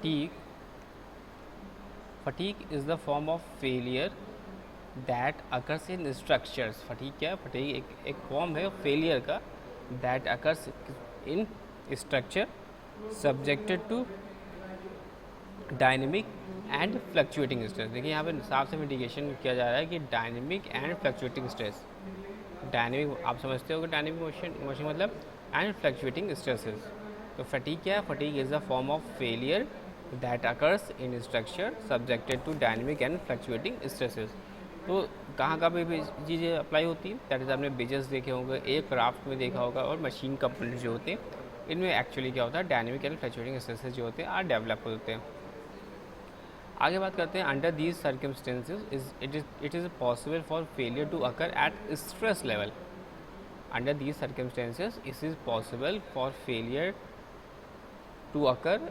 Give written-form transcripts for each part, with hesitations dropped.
Fatigue. Fatigue is the form of failure that occurs in structures. Fatigue क्या है? Fatigue एक form है failure का that occurs in structure subjected to dynamic and fluctuating stress. देखिए यहाँ पे साफ से इंडिकेशन किया जा रहा है कि dynamic and fluctuating stress. Dynamic आप समझते हो कि डायनेमिक मोशन मतलब एंड फ्लक्चुएटिंग स्ट्रेसेस. तो फटीग क्या है? Fatigue is a form of failure that occurs in structure subjected to dynamic and fluctuating stresses. तो कहाँ कहाँ पे चीज़ें अप्लाई होती हैं? दैट इज आपने ब्रिजेस देखे होंगे, एक क्राफ्ट में देखा होगा, और मशीन कंपोनेंट जो होते हैं इनमें एक्चुअली क्या होता है, डायनेमिक एंड फ्लक्चुएटिंग स्ट्रेसेस जो होते हैं आर डेवलप होते हैं. आगे बात करते हैं. Under these circumstances it is possible for failure to occur at stress level. Under these circumstances it is possible for failure to occur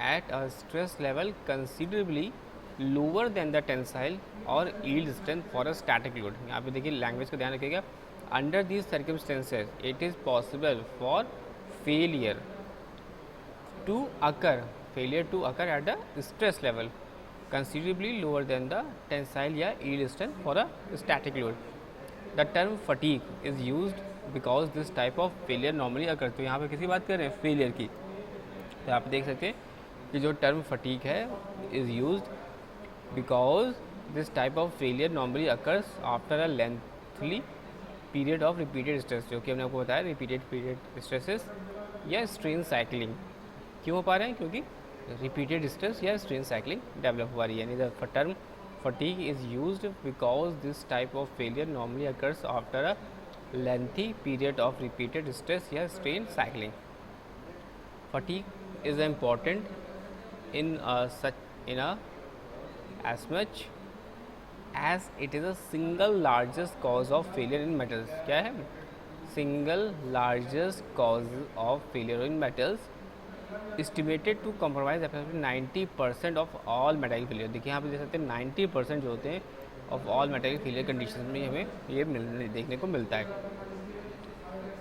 at a stress level considerably lower than the tensile और yield strength for a static load. यहाँ पे देखिए language का ध्यान रखिएगा. Under these circumstances it is possible for failure to occur at the stress level considerably lower than the tensile या yield strength for a static load. The term fatigue is used because this type of failure normally occurs. तो यहाँ पे किसी बात कर रहे हैं failure की, तो आप देख सकते हैं कि जो टर्म फटीक है is used because this type of failure normally occurs after a lengthy period of repeated stress. जो कि हमने आपको बताया repeated period stresses या strain cycling. क्यों हो पा रहे हैं? क्योंकि रिपीटेड स्ट्रेस या स्ट्रेन साइक्लिंग डेवलप हुआ रही है. यानी the term fatigue is used because this type of failure normally occurs after a lengthy period of repeated stress या strain cycling. Fatigue is important in as much as it is a single largest cause of failure in metals. क्या है? single largest cause of failure in metals estimated to compromise approximately 90% of all metallic failure. देखिए यहाँ पे देख सकते हैं 90% जो होते हैं of all metallic failure conditions में हमें ये देखने को मिलता है.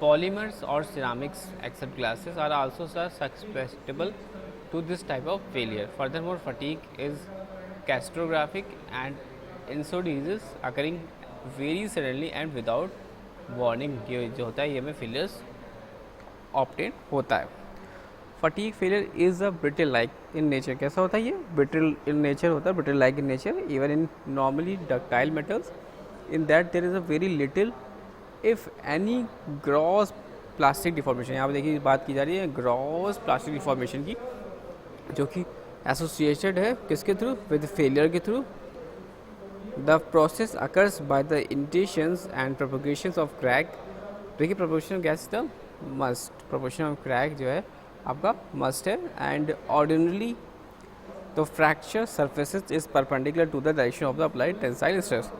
Polymers और ceramics except glasses are also susceptible to this type of failure. Furthermore, fatigue is catastrophic and insidious, occurring very suddenly and without warning. ये जो होता है ये में failures obtain होता है. Fatigue failure is a brittle like in nature. कैसा होता है ये? ब्रिटल इन नेचर होता है, brittle like in nature, even in normally ductile metals, in that there is a very little if any gross plastic deformation. यहाँ पर देखिए बात की जा रही है ग्रॉस प्लास्टिक डिफॉर्मेशन की, जो कि एसोसिएटेड है किसके थ्रू? विद फेलियर के through. The process occurs by the initiations and propagations of crack. देखिए propagation guess the must, propagation of crack जो है आपका मस्ट है. एंड ऑर्डिनरली तो fracture surfaces is perpendicular to the direction of the applied tensile stress.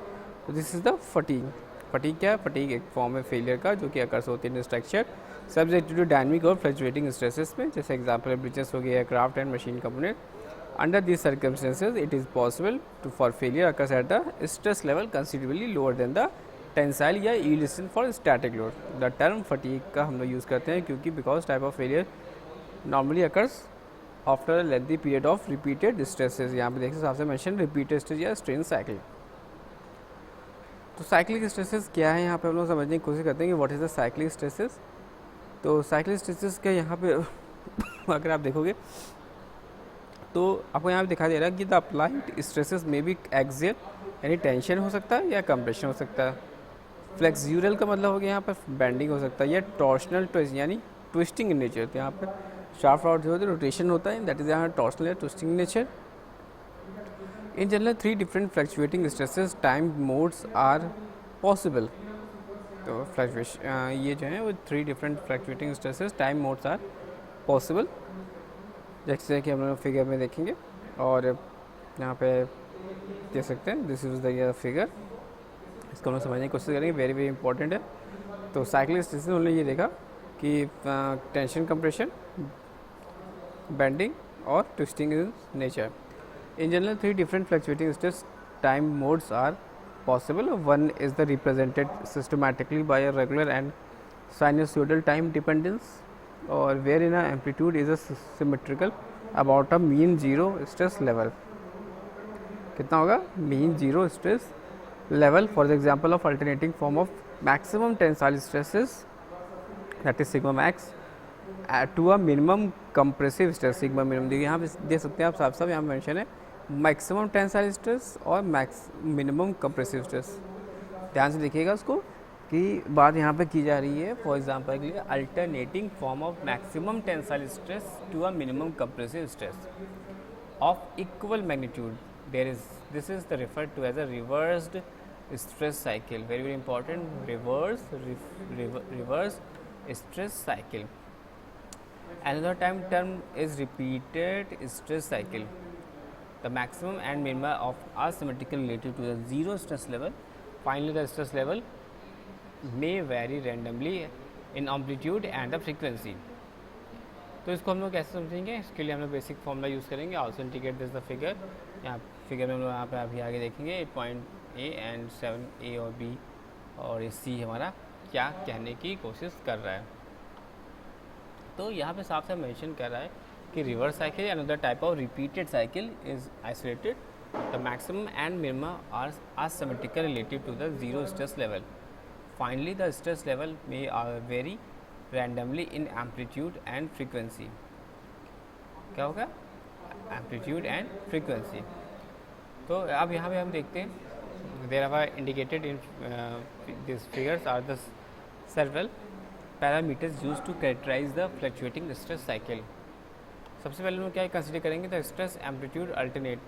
तो this is the fatigue. Fatigue क्या है? Fatigue एक फॉर्म है फेलियर का जो कि अकर्स होती है स्ट्रक्चर सब्जेक्ट टू डायनेमिक और फ्लक्चुएटिंग स्ट्रेसेस में. जैसे एग्जाम्पल ब्रिजेस हो गया, aircraft and machine component. Under these circumstances it is possible to for failure occurs at the stress level considerably lower than the tensile या yield strength for static load. The term fatigue का हम लोग use करते हैं क्योंकि because type of failure normally occurs after a lengthy period of repeated stresses. यहाँ पे देखिए आपसे मेंशन रिपीटेड स्ट्रेस या स्ट्रेन साइक्लिंग. तो साइक्लिक स्ट्रेसेस क्या है यहाँ पे हम लोग समझने की कोशिश करते हैं कि what is the cyclic stresses. तो साइक्लिक स्ट्रेसेस का यहाँ पे अगर आप देखोगे तो आपको यहाँ पे दिखाई दे रहा है कि द अप्लाइड स्ट्रेसेस में भी एक्सियल यानी टेंशन हो सकता है या कंप्रेशन हो सकता है. फ्लेक्सुरल का मतलब हो गया यहाँ पर बेंडिंग हो सकता है, या टॉर्शनल ट्विस्ट यानी ट्विस्टिंग इन नेचर. तो यहाँ पर शाफ्ट आउट जो होता है रोटेशन होता है, दैट इज यहाँ टॉर्शनल या twisting nature. In general 3 different fluctuating stresses time modes are possible. तो फ्लक्चुएशन ये जो है वो 3 different fluctuating stresses time modes are possible, जैसे कि हम लोग फिगर में देखेंगे. और यहाँ पे देख सकते हैं दिस इज द फिगर. इसको हम लोग समझने की कोशिश करेंगे, वेरी वेरी इंपॉर्टेंट है. तो साइक्लिक स्ट्रेसेस उन्होंने ये देखा कि टेंशन, कंप्रेशन, बेंडिंग और twisting in nature. In general 3 different fluctuating stress time modes are possible. One is the represented systematically by a regular and sinusoidal time dependence, और wherein amplitude is a symmetrical about a mean zero stress level. कितना होगा? Mean zero stress level for the example of alternating form of maximum tensile stresses, that is sigma max, to a minimum compressive stress sigma minimum। देखिए यहाँ पे देख सकते हैं आप साफ साफ यहाँ मेंशन है मैक्सिमम टेंसाइल स्ट्रेस और मिनिमम कंप्रेसिव स्ट्रेस। ध्यान से देखिएगा उसको कि बात यहाँ पे की जा रही है। फॉर एग्जांपल के लिए alternating form of maximum tensile stress to a minimum compressive stress of equal magnitude, there is, this is the referred to as a reversed stress cycle, very very important, reverse stress cycle। Another term is repeated stress cycle, the maximum and minima of are symmetrical related to the zero stress level। Finally the stress level may vary randomly in amplitude and the frequency। तो इसको हम लोग कैसे समझेंगे? इसके लिए हम लोग बेसिक फॉर्मूला यूज़ करेंगे। Also indicate this the figure. यहाँ फिगर में हम लोग यहाँ पे अभी आगे देखेंगे 8.A एंड 7A और B और ये C हमारा क्या कहने की कोशिश कर रहा है। तो यहाँ पे साफ साफ मेंशन कर रहा है कि reverse cycle another type of repeated cycle is isolated, the maximum and minimum are symmetrical related to the zero stress level. Finally the stress level may vary randomly in amplitude and frequency। क्या होगा? amplitude and frequency। तो अब यहाँ पे हम देखते हैं there are indicated in these figures are the several parameters used to characterize the fluctuating stress cycle। सबसे पहले हम क्या कंसिडर करेंगे? The stress amplitude alternate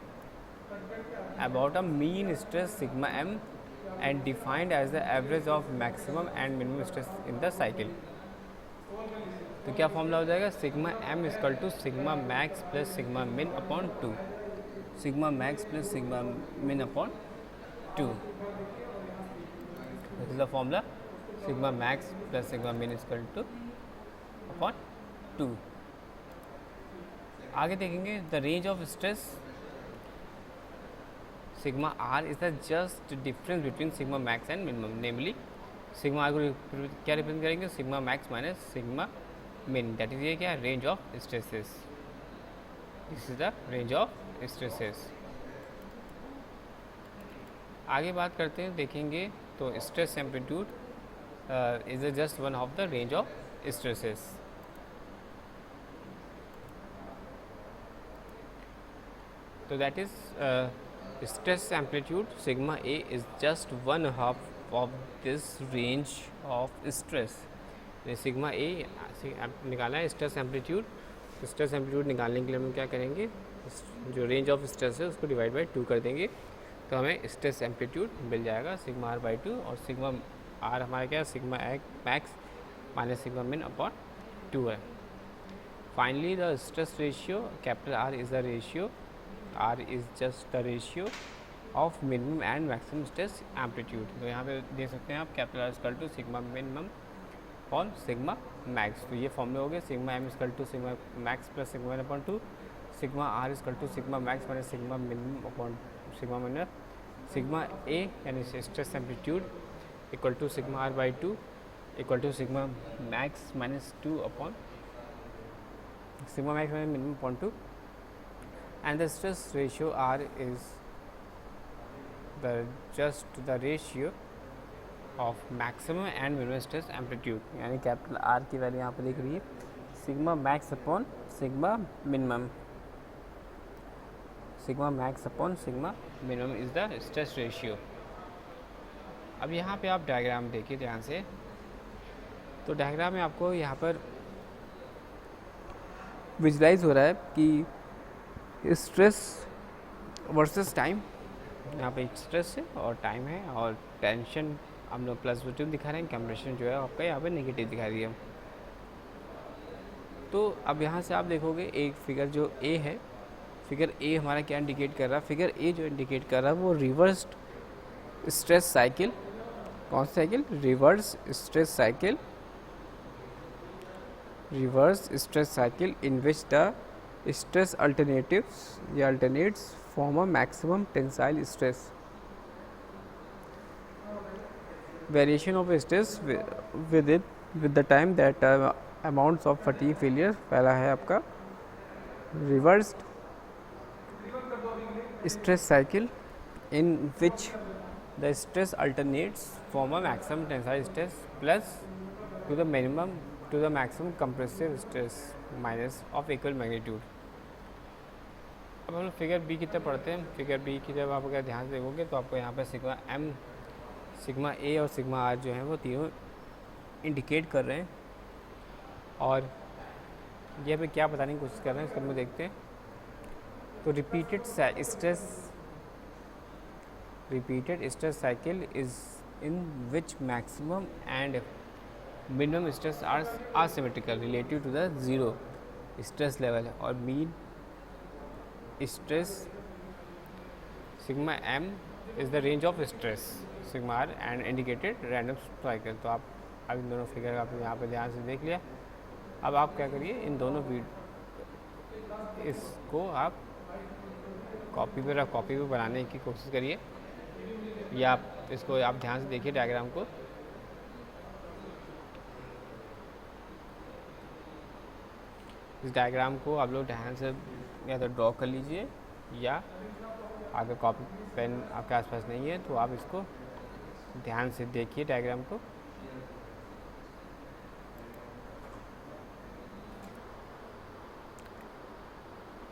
about a mean stress sigma m and defined as the average of maximum and minimum stress in the cycle। तो क्या formula हो जाएगा? Sigma m equal to sigma max plus sigma min upon 2, sigma max plus sigma min upon 2। This is the formula, sigma max plus sigma min equal to upon 2। आगे देखेंगे the range of stress sigma r is the just difference between sigma max and minimum, namely sigma r को क्या represent करेंगे? Sigma max minus sigma min, that is ये क्या? Range of stresses. This is the range of stresses. आगे बात करते हैं, देखेंगे तो stress amplitude is just one of the range of stresses. तो that is stress amplitude sigma a is just one half of this range of stress. Sigma a निकालना है stress amplitude. Stress amplitude निकालने के लिए हम क्या करेंगे? जो रेंज ऑफ स्ट्रेस है उसको डिवाइड बाई 2 कर देंगे तो हमें स्ट्रेस एम्पलीट्यूड मिल जाएगा सिग्मा r बाई 2। और सिग्मा r हमारा क्या? Sigma max minus sigma min upon 2 है। Finally the stress ratio capital R is the ratio, R is just the ratio of minimum and maximum stress amplitude. तो यहाँ पे देख सकते हैं आप capital R equal to sigma minimum upon sigma max. तो ये फॉर्मूले हो गए, sigma m equal to sigma max plus sigma min upon 2, sigma r equal to sigma max minus sigma minimum upon sigma min, sigma a यानी stress amplitude equal to sigma r by 2 equal to sigma max minus 2 upon sigma max minus minimum upon 2, and the stress ratio r is just the ratio of maximum and minimum stress amplitude। यानी capital R की value यहाँ पर दिख रही है sigma max upon sigma minimum, sigma max upon sigma minimum is the stress ratio. अब यहाँ पे आप डायग्राम देखिए ध्यान से। तो डायग्राम में आपको यहाँ पर विजुलाइज हो रहा है कि स्ट्रेस वर्सेस टाइम, यहाँ पे स्ट्रेस है और टाइम है, और टेंशन हम लोग पॉजिटिव दिखा रहे हैं, कंप्रेशन जो है आपका यहाँ पे नेगेटिव दिखा रही है। तो अब यहाँ से आप देखोगे एक फिगर जो ए है, फिगर ए हमारा क्या इंडिकेट कर रहा है? फिगर ए जो इंडिकेट कर रहा है वो रिवर्स्ड स्ट्रेस साइकिल। कौन सा cycle? Reverse stress cycle, reverse stress cycle in which the stress alternatives या alternates form a maximum tensile stress, variation of stress with the time that amounts of fatigue failure। पहला है आपका reversed stress cycle in which the stress alternates from a maximum tensile stress plus to the minimum to the maximum compressive stress minus of equal magnitude. अब हम लोग figure B की तरफ पढ़ते हैं. फिगर बी की जब आप अगर ध्यान से देखोगे तो आपको यहाँ पर सिग्मा एम, सिग्मा ए और सिग्मा आर जो है वो तीनों इंडिकेट कर रहे हैं. और ये पे क्या बताने की कोशिश कर रहे हैं इसको हम देखते हैं. तो repeated stress cycle is in which maximum and minimum stress are asymmetrical relative to the zero stress level. और mean stress sigma m is the range of stress sigma r and indicated random cycle. तो आप अब इन दोनों figure आप यहाँ पे ध्यान से देख लिया. अब आप क्या करिए, इन दोनों इसको आप कॉपी पे बनाने की कोशिश करिए, या आप इसको आप ध्यान से देखिए डायग्राम को. इस डायग्राम को आप लोग ध्यान से या तो ड्रॉ कर लीजिए, या अगर कॉपी पेन आपके आसपास नहीं है तो आप इसको ध्यान से देखिए डायग्राम को.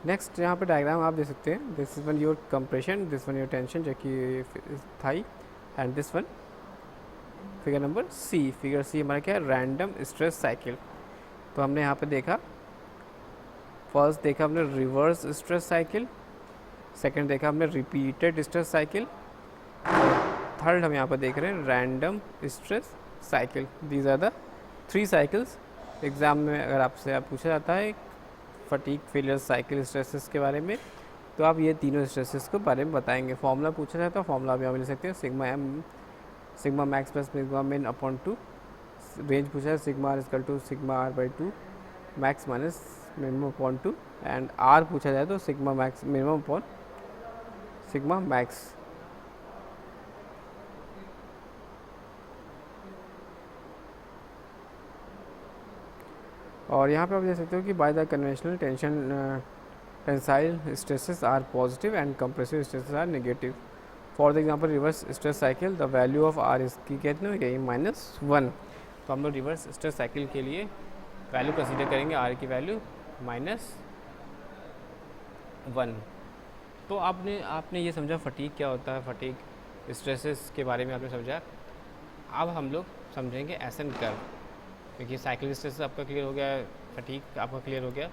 नेक्स्ट यहाँ पे डायग्राम आप देख सकते हैं. This is one your compression, this one your tension जो कि थाई, and this one figure number C. Figure C हमारा क्या है, रैंडम स्ट्रेस साइकिल. तो हमने यहाँ पे देखा, फर्स्ट देखा हमने रिवर्स स्ट्रेस साइकिल, सेकंड देखा हमने रिपीटेड स्ट्रेस साइकिल, थर्ड हम यहाँ पर देख रहे हैं random stress cycle. These are the 3 cycles. Exam में अगर आपसे पूछा जाता है फटीग फेलियर साइकिल स्ट्रेसेस के बारे में, तो आप ये तीनों स्ट्रेसेस के बारे में बताएंगे. फॉर्मूला पूछा जाए तो फॉर्मूला भी आप ले सकते हैं. Sigma m, sigma max plus sigma min upon 2. Range पूछा है sigma r equal to sigma r by 2 max minus minimum upon 2. And r पूछा जाए तो sigma max minimum upon sigma max. और यहाँ पे आप देख सकते हो कि by the conventional tensile stresses are positive and compressive stresses are negative. For the example reverse stress cycle the value of are इसकी कहते हैं यही -1. तो हम लोग रिवर्स स्ट्रेस साइकिल के लिए वैल्यू कंसीडर करेंगे आर की वैल्यू -1. तो आपने ये समझा फटीग क्या होता है, फटीग स्ट्रेसेस के बारे में आपने समझा. अब हम लोग समझेंगे एसन कर्व. देखिए साइकिल स्ट्रेस आपका क्लियर हो गया, फटीग आपका क्लियर हो गया.